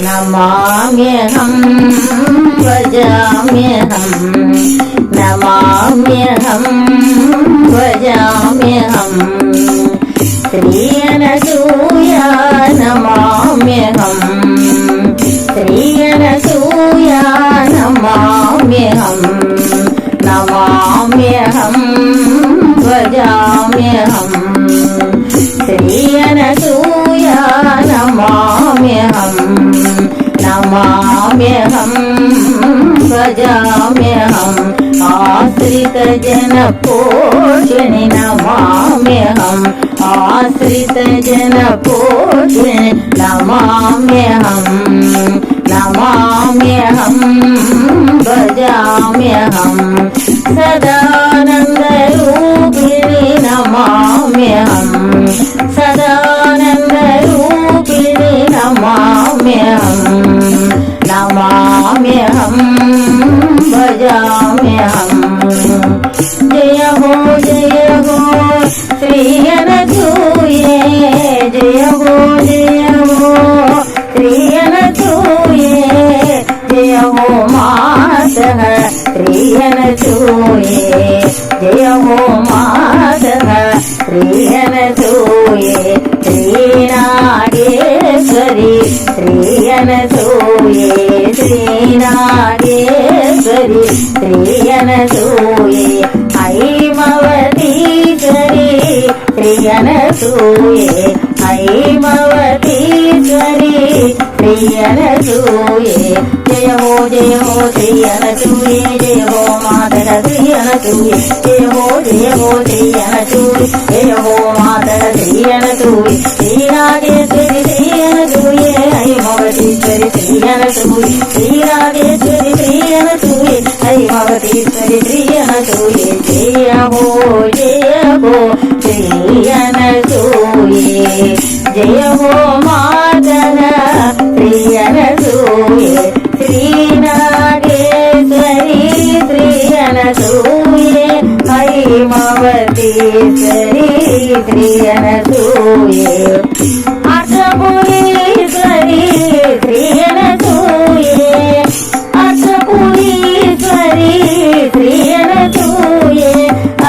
नमाम्यहं भजाम्यहं नमाम्यहं भजाम्यहं श्रीयनसूया नमाम्यहं श्रीयनसूया नमाम्यहं नमाम्यहं भजाम्यहं श्रीयनसूया नमाम्यहं नमाम्यहं भजाम्यहं आश्रितजनपोषिणि नमाम्यहं आश्रितजनपोषिणि नमाम्यहं नमाम्यहं भजाम्यहं सदानन्दरूपिणि नमाम्यहं सदानन्दरूपिणि नमाम्यहं नमाम्यहं भजाम्यहं जय हो श्रीयनसूये जय हो श्रीयनसूये जय हो मातः श्रीयनसूये जय हो मातः श्रीयनसूये श्रीनागेश्वरी श्रीयनसूये श्रीनागेश्वरी श्रीयनसूये हैमवतीश्वरी श्रीयनसूये हैमवतीश्वरी श्रीयनसूये जय हो श्रीयनसूये जय हो मातः श्रीयनसूये जय हो श्रीयनसूये जय हो मातः श्रीयनसूये श्रीनागेश्वरी श्रीयनसूये हैमवतीश्वरी श्रीयनसूये श्रीनागेश्वरी श्रीयनसूये हैमवतीश्वरी श्रीयनसूये जय हो श्रीयनसूये जय हो मातः श्रीयनसूये श्रीनागेश्वरी श्रीयनसूये हैमवतीश्वरी श्रीयनसूये अष्टपुरीश्वरी श्रीयनसूये अष्टपुरीश्वरी श्रीयनसूये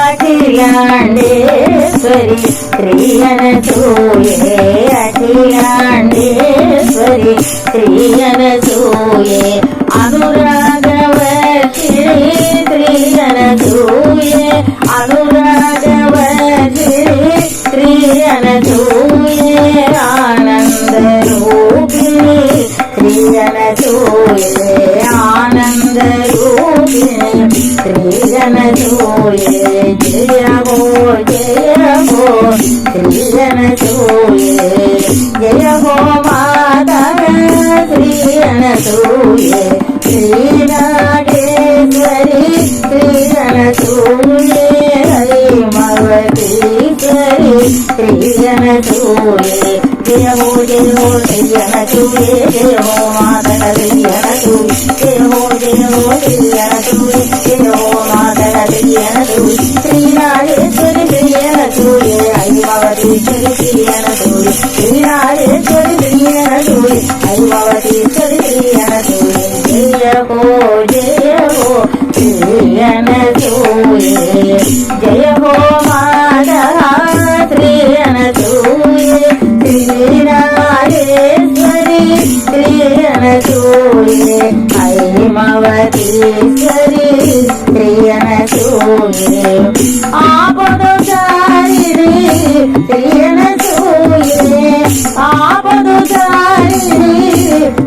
अखिलांडेश्वरी श्रीयनसूये अखिलांडेश्वरी श्रीयनसूये अनुरागवर्षिणी श्रीयनसूये अनुरागवर्षिणी श्रीयनसूये आनन्दरूपिणी श्रीयनसूये आनन्दरूपिणी श्रीयनसूये जय हो श्रीयनसूये जय हो मातः श्रीयनसूये श्रीनागेश्वरी श्रीयनसूये हैमवतीश्वरी श्रीयनसूये जय हो श्रीयनसूये जय हो मातः श्रीयनसूये जय हो श्रीयनसूये जय हो मातः श्रीयनसूये श्रीनागेश्वरी श्रीयनसूये हैमवतीश्वरी श्रीयनसूये श्रीनागेश्वरी श्रीयनसूये हैमवतीश्वरी श्रीयनसूये जय हो श्रीयनसूये जय हो मातः श्रीयनसूये श्रीनागेश्वरी श्रीयनसूये हैमवतीश्वरी श्रीयनसूये आपदुचारिणी श्रीयनसूये आपदुचारिणी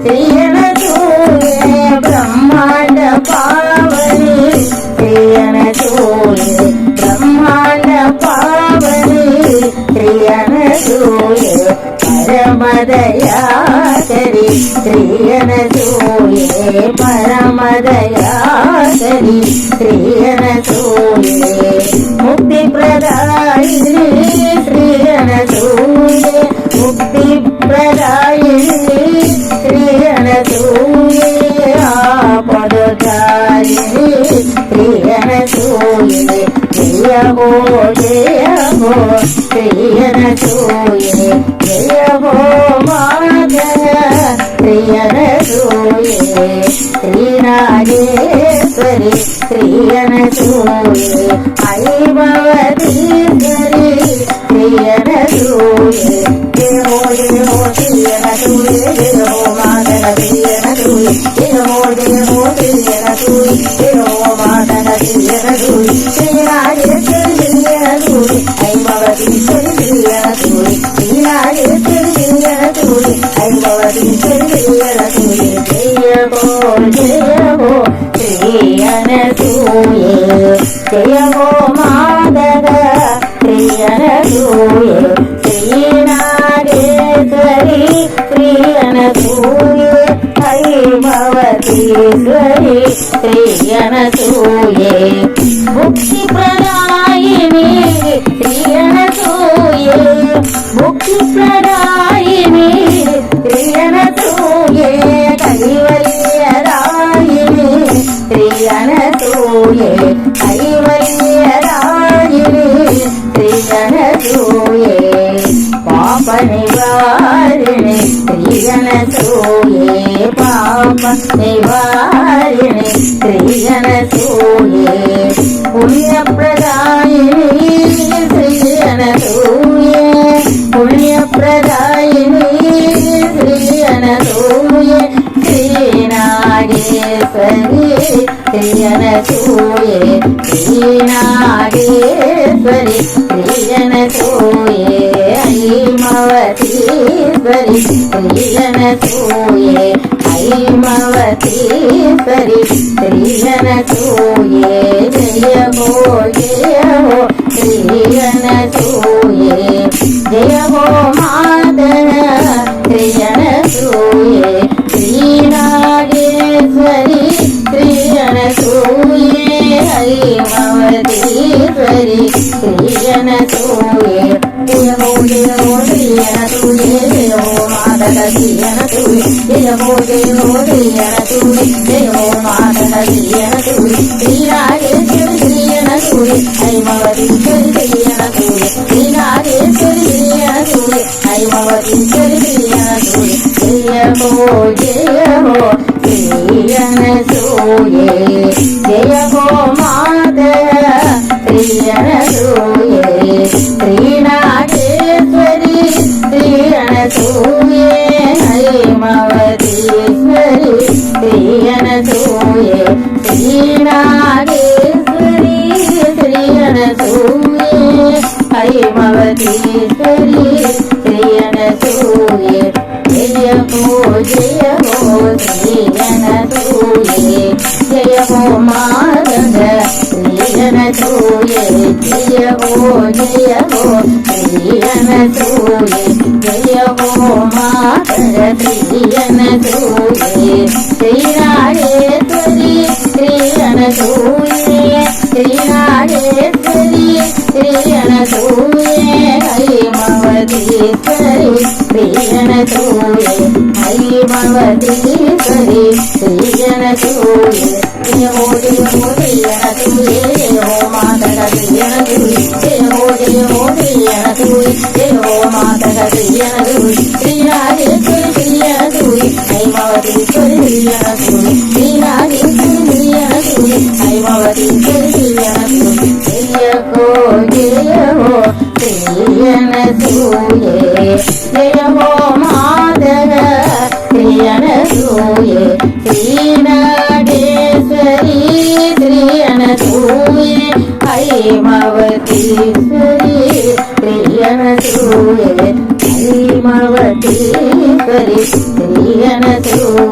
श्रीयनसूये ब्रह्मांड पावनी श्रीयनसूये ब्रह्मांड पावनी श्रीयनसूये परमदयाकरी श्रीयनसूये परमदयाकरी श्रीयनसूये मुक्तिप्रदायिनी श्रीयनसूये मुक्तिप्रदायिनी श्रीयनसूये आपदचारिणी श्रीयनसूये जय हो श्रीयनसूये जय हो मातः श्रीयनसूये శ్రీనాగేశ్వరి శ్రీయనసూయే ఐభవతీశ్వరి శ్రీయనసూయే జయమో జయమో శ్రీయనసూయే జయమో మాతన శ్రీయనసూయే జయమో జయమో శ్రీయనసూయే జయమో మాతన శ్రీయనసూయే శ్రీనాగేశ్వరి శ్రీయనసూయే ఐభవతీశ్వరి శ్రీయనసూయే శ్రీనాగేశ్వరి శ్రీయనసూయే ఐభవతీశ్వరి శ్రీయనసూయే జయ హో శ్రీయనసూయే జయ హో మాధవ శ్రీయనసూయే శ్రీనాగేశ్వరి శ్రీయనసూయే ఐభవతీశ్వరి శ్రీయనసూయే ముక్తి ప్రదాయిని శ్రీయనసూయే ముక్తి ప్రదాయిని శ్రీయనసూయే కైవల్యదాయిని శ్రీయనసూయే కైవల్యదాయిని శ్రీయనసూయే పాప నివారిణి శ్రీయనసూయే పాప నివారిణి శ్రీయనసూయే పుణ్యప్రదాయిని శ్రీయనసూయే పుణ్యప్రదాయిని శ్రీయనసూయే శ్రీనాగేశ్వరి శ్రీయనసూయే శ్రీనాగేశ్వరి శ్రీయనసూయే ఐమవతీశ్వరి శ్రీయనసూయే ఐమవతీశ్వరి శ్రీయనసూయే జయ హో శ్రీయనసూయే జయ హో మాతన శ్రీయనసూయే శ్రీనాగేశ్వరి శ్రీయనసూయే ఐమవతీశ్వరి శ్రీయనసూయే జయ హో శ్రీయనసూయే జయ హో మాతన శ్రీయనసూయే జయ హో శ్రీయనసూయే జయ హో మాతన శ్రీయనసూయే శ్రీనాగేశ్వరి శ్రీయనసూయే ఐమవతీశ్వరి శ్రీయనసూయే శ్రీనాగేశ్వరి శ్రీయనసూయే ఐమవతీశ్వరి శ్రీయనసూయే జయ హో శ్రీయనసూయే జయ హో మాతర శ్రీయనసూయే శ్రీనాగేశ్వరి శ్రీయనసూయే ఐమవతీశ్వరి శ్రీయనసూయే శ్రీనాగేశ్వరి శ్రీయనసూయే ఐమవతీశ్వరి శ్రీయనసూయే జయ హో శ్రీయనసూయే జయ హో మాధవ శ్రీయనసూయే జయ హో శ్రీయనసూయే జయ హో మాధవ శ్రీయనసూయే శ్రీనాగేశ్వరి శ్రీయనసూయే శ్రీనాగేశ్వరి శ్రీయనసూయే ఐమవతీశ్వరి శ్రీయనసూయే ఐమవతీశ్వరి శ్రీయనసూయే జయ హో శ్రీయనసూయే జయ హో మాతర శ్రీయనసూయే జయ హో శ్రీయనసూయే జయ హో మాతర శ్రీయనసూయే శ్రీనాగేశ్వరి శ్రీయనసూయే ఐమవతీశ్వరి శ్రీయనసూయే శ్రీనాగేశ్వరి శ్రీయనసూయే ఐమవతీశ్వరి శ్రీయనసూయే జయ హో శ్రీయనసూయే జయ హో మాధవ శ్రీయనసూయే శ్రీనాగేశ్వరి శ్రీయనసూయే ఐమవతీశ్వరి శ్రీయనసూయే ఐమవతీశ్వరి శ్రీయనసూయే